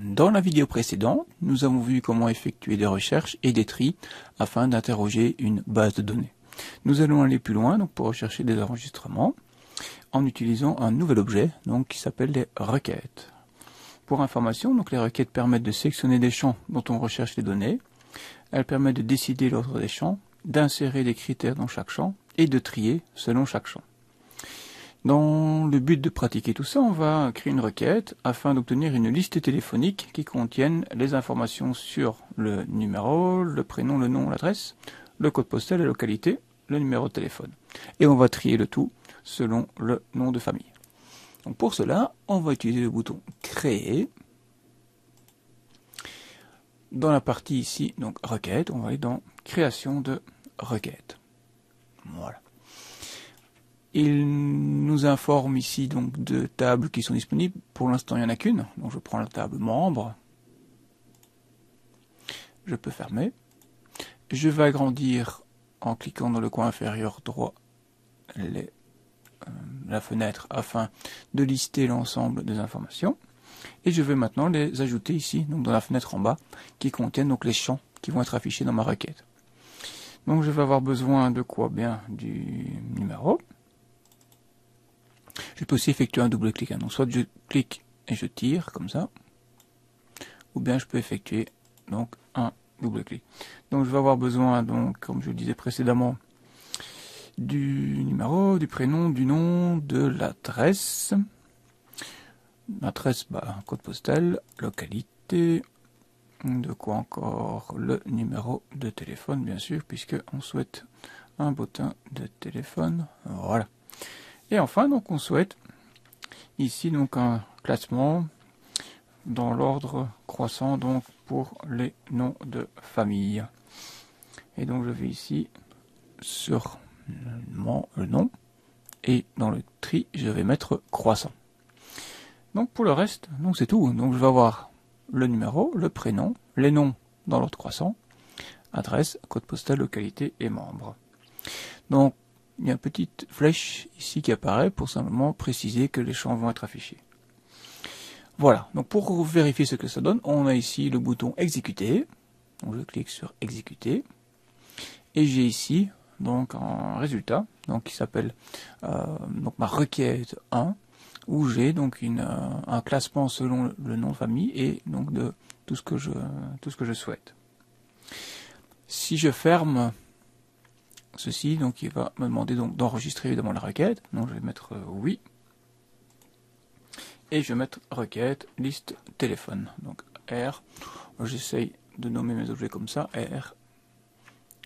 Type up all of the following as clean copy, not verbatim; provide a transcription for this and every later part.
Dans la vidéo précédente, nous avons vu comment effectuer des recherches et des tris afin d'interroger une base de données. Nous allons aller plus loin donc pour rechercher des enregistrements en utilisant un nouvel objet donc qui s'appelle les requêtes. Pour information, donc les requêtes permettent de sélectionner des champs dont on recherche les données. Elles permettent de décider l'ordre des champs, d'insérer des critères dans chaque champ et de trier selon chaque champ. Dans le but de pratiquer tout ça, on va créer une requête afin d'obtenir une liste téléphonique qui contienne les informations sur le numéro, le prénom, le nom, l'adresse, le code postal, la localité, le numéro de téléphone. Et on va trier le tout selon le nom de famille. Donc pour cela, on va utiliser le bouton Créer. Dans la partie ici, donc requête, on va aller dans Création de requête. Voilà. Il nous informe ici donc de tables qui sont disponibles. Pour l'instant, il n'y en a qu'une. Donc je prends la table membre. Je peux fermer. Je vais agrandir en cliquant dans le coin inférieur droit la fenêtre afin de lister l'ensemble des informations. Et je vais maintenant les ajouter ici, donc dans la fenêtre en bas, qui contiennent donc les champs qui vont être affichés dans ma requête. Donc je vais avoir besoin de quoi? Bien du numéro. Je peux aussi effectuer un double clic. Donc soit je clique et je tire comme ça, ou bien je peux effectuer donc un double clic. Donc je vais avoir besoin donc, comme je le disais précédemment, du numéro, du prénom, du nom, de l'adresse. L'adresse, code postal, localité, de quoi encore? Le numéro de téléphone, bien sûr, puisque on souhaite un bottin de téléphone. Voilà. Et enfin, donc, on souhaite ici donc un classement dans l'ordre croissant, donc pour les noms de famille. Et donc, je vais ici sur le nom et dans le tri, je vais mettre croissant. Donc pour le reste, donc c'est tout. Donc je vais avoir le numéro, le prénom, les noms dans l'ordre croissant, adresse, code postal, localité et membre. Donc il y a une petite flèche ici qui apparaît pour simplement préciser que les champs vont être affichés. Voilà, donc pour vérifier ce que ça donne, on a ici le bouton exécuter. Donc je clique sur exécuter. Et j'ai ici donc un résultat donc qui s'appelle donc ma requête 1, où j'ai donc un classement selon le nom de famille et donc de tout ce que je souhaite. Si je ferme ceci, donc il va me demander donc d'enregistrer évidemment la requête. Donc je vais mettre oui. Et je vais mettre requête liste téléphone. Donc R. J'essaye de nommer mes objets comme ça. R.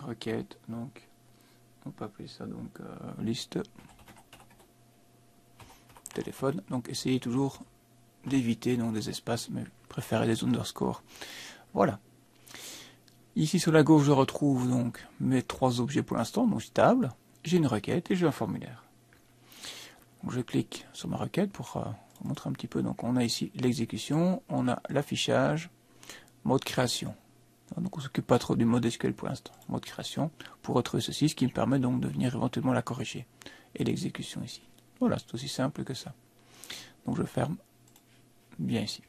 Requête. Donc on peut appeler ça donc liste téléphone. Donc essayez toujours d'éviter donc des espaces, mais préférez des underscores. Voilà. Ici sur la gauche, je retrouve donc mes trois objets pour l'instant. Donc j'ai table, j'ai une requête et j'ai un formulaire. Donc, je clique sur ma requête pour vous montrer un petit peu. Donc on a ici l'exécution, on a l'affichage, mode création. Donc on ne s'occupe pas trop du mode SQL pour l'instant. Mode création pour retrouver ceci, ce qui me permet donc de venir éventuellement la corriger. Et l'exécution ici. Voilà, c'est aussi simple que ça. Donc je ferme bien ici.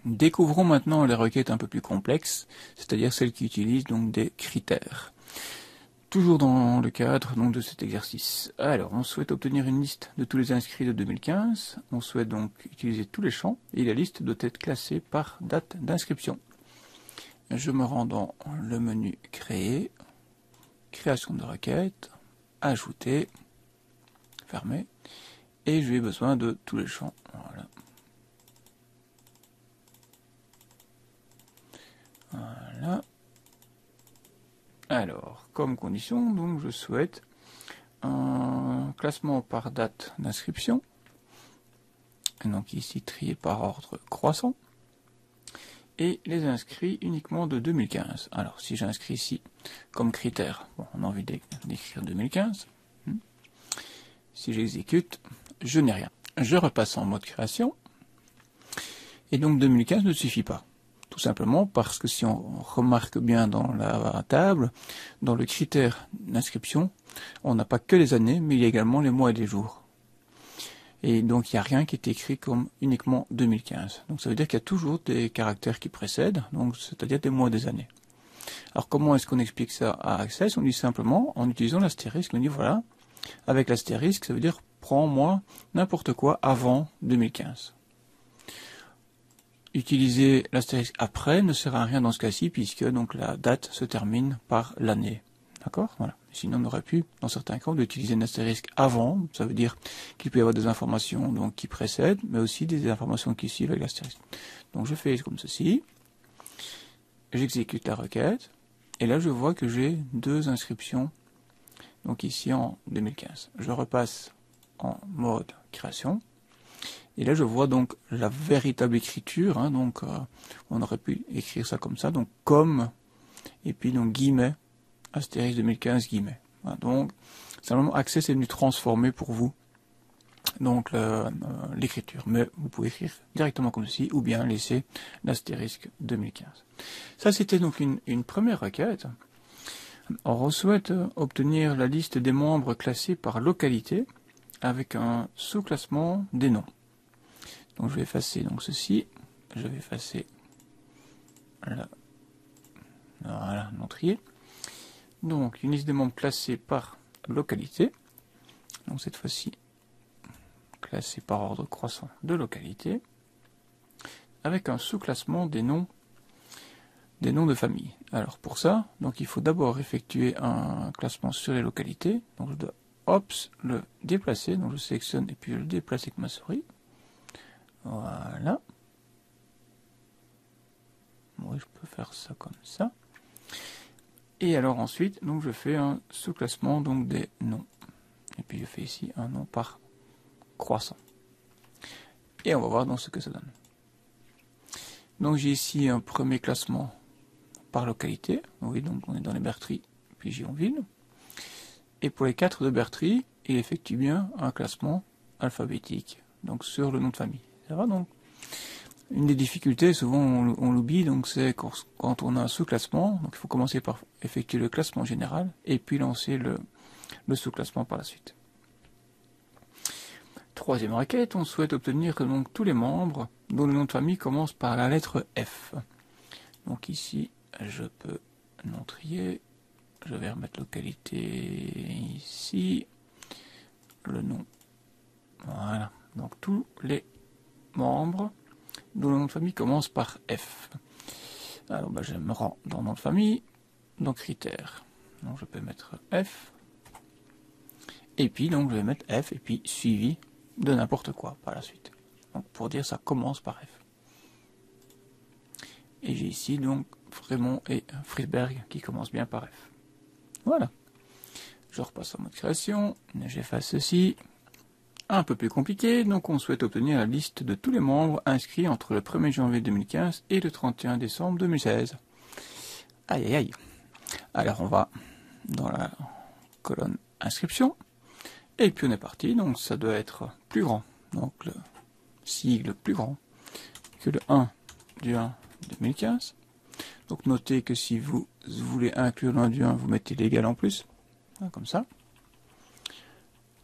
Découvrons maintenant les requêtes un peu plus complexes, c'est-à-dire celles qui utilisent donc des critères. Toujours dans le cadre donc de cet exercice. Alors, on souhaite obtenir une liste de tous les inscrits de 2015. On souhaite donc utiliser tous les champs et la liste doit être classée par date d'inscription. Je me rends dans le menu Créer, Création de requête, Ajouter, Fermer. Et j'ai besoin de tous les champs. Voilà. Voilà. Alors, comme condition, donc je souhaite un classement par date d'inscription. Donc ici trié par ordre croissant. Et les inscrits uniquement de 2015. Alors si j'inscris ici comme critère, bon, on a envie d'écrire 2015. Si j'exécute, je n'ai rien. Je repasse en mode création. Et donc 2015 ne suffit pas. Tout simplement parce que si on remarque bien dans la table, dans le critère d'inscription, on n'a pas que les années, mais il y a également les mois et les jours. Et donc il n'y a rien qui est écrit comme uniquement 2015. Donc ça veut dire qu'il y a toujours des caractères qui précèdent, donc c'est-à-dire des mois, des années. Alors comment est-ce qu'on explique ça à Access? On dit simplement, en utilisant l'astérisque, on dit voilà, avec l'astérisque, ça veut dire prends-moi n'importe quoi avant 2015. Utiliser l'astérisque après ne sert à rien dans ce cas-ci, puisque donc la date se termine par l'année. D'accord? Voilà. Sinon, on aurait pu, dans certains cas, utiliser un astérisque avant. Ça veut dire qu'il peut y avoir des informations donc, qui précèdent, mais aussi des informations qui suivent avec l'astérisque. Donc je fais comme ceci. J'exécute la requête. Et là, je vois que j'ai deux inscriptions. Donc ici en 2015. Je repasse en mode création. Et là, je vois donc la véritable écriture. Hein, donc, on aurait pu écrire ça comme ça. Donc, comme, et puis donc guillemets, astérisque 2015 guillemets. Voilà, donc, simplement, Access est venu transformer pour vous donc l'écriture. Mais vous pouvez écrire directement comme ceci, ou bien laisser l'astérisque 2015. Ça, c'était donc une première requête. On souhaite obtenir la liste des membres classés par localité avec un sous-classement des noms. Donc je vais effacer donc ceci, je vais effacer voilà, l'entrier. Donc une liste des membres classés par localité. Donc cette fois-ci classés par ordre croissant de localité, avec un sous-classement des noms de famille. Alors pour ça, donc il faut d'abord effectuer un classement sur les localités. Donc je dois le déplacer, donc je sélectionne et puis je le déplace avec ma souris. Voilà. Oui, je peux faire ça comme ça. Et alors ensuite, donc je fais un sous-classement donc des noms. Et puis je fais ici un nom par croissant. Et on va voir donc ce que ça donne. Donc j'ai ici un premier classement par localité. Oui, donc on est dans les Bertries, puis Gionville. Et pour les 4 de Bertries, il effectue bien un classement alphabétique, donc sur le nom de famille. Ça va donc? Une des difficultés, souvent on l'oublie, donc c'est quand on a un sous-classement, donc il faut commencer par effectuer le classement général, et puis lancer le sous-classement par la suite. Troisième requête, on souhaite obtenir donc tous les membres dont le nom de famille commence par la lettre F. Donc ici, je peux non trier, je vais remettre localité ici, le nom, voilà, donc tous les membres dont le nom de famille commence par F. Alors je me rends dans nom de famille, dans critères, donc je peux mettre F, et puis donc je vais mettre F, et puis suivi de n'importe quoi par la suite. Donc pour dire ça commence par F. Et j'ai ici donc Frémont et Friedberg qui commencent bien par F. Voilà. Je repasse en mode création, j'efface ceci. Un peu plus compliqué, donc on souhaite obtenir la liste de tous les membres inscrits entre le 1er janvier 2015 et le 31 décembre 2016. Aïe aïe aïe. Alors on va dans la colonne inscription. Et puis on est parti, donc ça doit être plus grand. Donc le sigle plus grand que le 1 du 1 2015. Donc notez que si vous voulez inclure le 1 du 1, vous mettez l'égal en plus. Comme ça.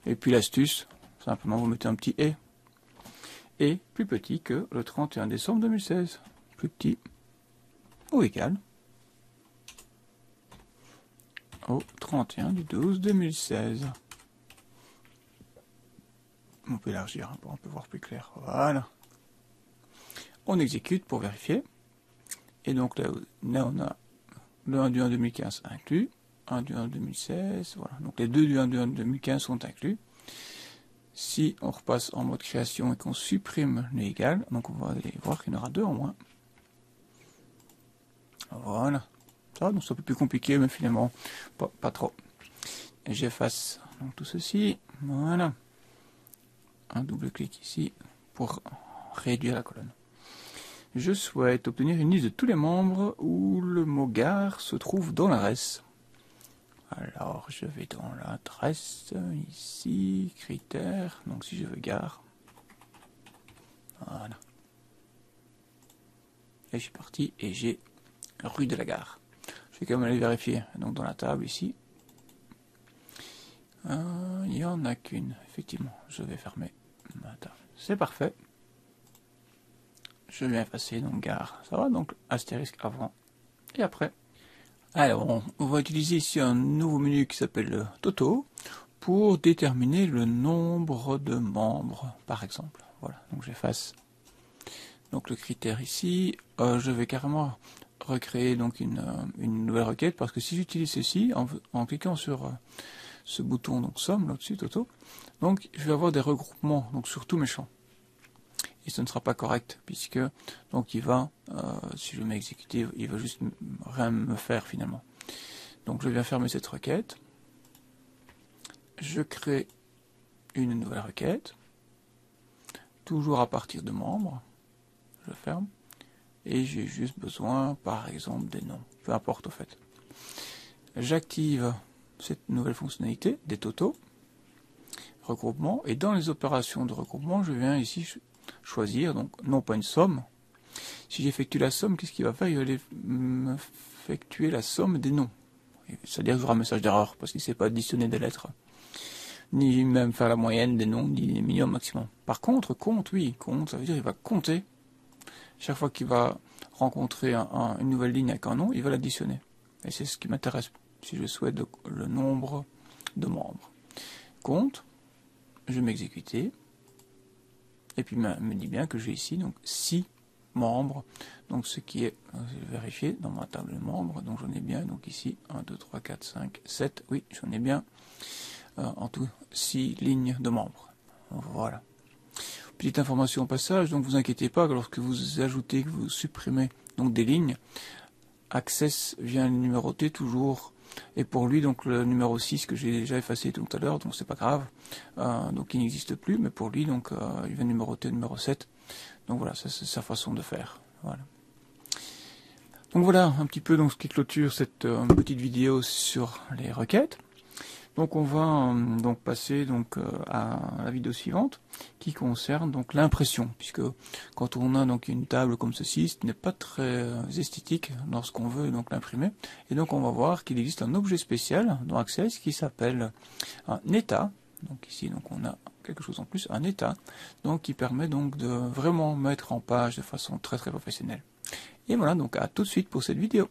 Et puis l'astuce, simplement vous mettez un petit « et ». Et plus petit que le 31 décembre 2016. Plus petit ou égal au 31 du 12 2016. On peut élargir pour un peu voir plus clair. Voilà. On exécute pour vérifier. Et donc là on a le 1 du 1 2015 inclus, 1 du 1 2016, voilà. Donc les deux du 1 du 1 2015 sont inclus. Si on repasse en mode création et qu'on supprime les égales, donc on va aller voir qu'il y en aura deux en moins. Voilà. Ça, donc c'est un peu plus compliqué, mais finalement, pas trop. Et j'efface donc tout ceci. Voilà. Un double clic ici pour réduire la colonne. Je souhaite obtenir une liste de tous les membres où le mot gare se trouve dans l'adresse. Alors, je vais dans l'adresse, ici, critères, donc si je veux gare. Voilà. Et je suis parti et j'ai rue de la Gare. Je vais quand même aller vérifier, donc dans la table ici. Il n'y en a qu'une, effectivement. Je vais fermer C'est parfait. Je viens effacer, donc gare, ça va, donc astérisque avant et après. Alors, on va utiliser ici un nouveau menu qui s'appelle Toto pour déterminer le nombre de membres, par exemple. Voilà, donc j'efface donc le critère ici. Je vais carrément recréer donc une nouvelle requête, parce que si j'utilise ceci, en cliquant sur ce bouton, donc somme, là-dessus, Toto, donc je vais avoir des regroupements donc sur tous mes champs. Et ce ne sera pas correct, puisque donc il va, si je mets exécuter, il va juste rien me faire finalement. Donc je viens fermer cette requête. Je crée une nouvelle requête, toujours à partir de membres. Je ferme. Et j'ai juste besoin, par exemple, des noms. Peu importe au fait. J'active cette nouvelle fonctionnalité, des totaux, regroupement, et dans les opérations de regroupement, je viens ici choisir, donc non pas une somme. Si j'effectue la somme, qu'est-ce qu'il va faire? Il va effectuer la somme des noms. C'est-à-dire qu'il y aura un message d'erreur, parce qu'il ne sait pas additionner des lettres, ni même faire la moyenne des noms, ni les minimum maximum. Par contre, compte, oui, compte, ça veut dire qu'il va compter. Chaque fois qu'il va rencontrer une nouvelle ligne avec un nom, il va l'additionner. Et c'est ce qui m'intéresse, si je souhaite le nombre de membres. Compte, je vais m'exécuter, et puis me dit bien que j'ai ici donc 6 membres, donc ce qui est, je vais vérifier dans ma table de membres, donc j'en ai bien, donc ici 1, 2, 3, 4, 5, 7, oui, j'en ai bien en tout 6 lignes de membres. Voilà. Petite information au passage, donc vous inquiétez pas, lorsque vous ajoutez, que vous supprimez donc des lignes, Access vient numéroter toujours, et pour lui donc le numéro 6 que j'ai déjà effacé tout à l'heure, donc c'est pas grave, donc il n'existe plus, mais pour lui donc il vient numéroter le numéro 7, donc voilà, c'est sa façon de faire. Voilà. Donc voilà un petit peu donc ce qui clôture cette petite vidéo sur les requêtes. Donc on va donc passer donc à la vidéo suivante qui concerne donc l'impression, puisque quand on a donc une table comme ceci, ce n'est pas très esthétique lorsqu'on veut donc l'imprimer, et donc on va voir qu'il existe un objet spécial dans Access qui s'appelle un état. Donc ici donc on a quelque chose en plus, un état, donc qui permet donc de vraiment mettre en page de façon très très professionnelle. Et voilà, donc à tout de suite pour cette vidéo.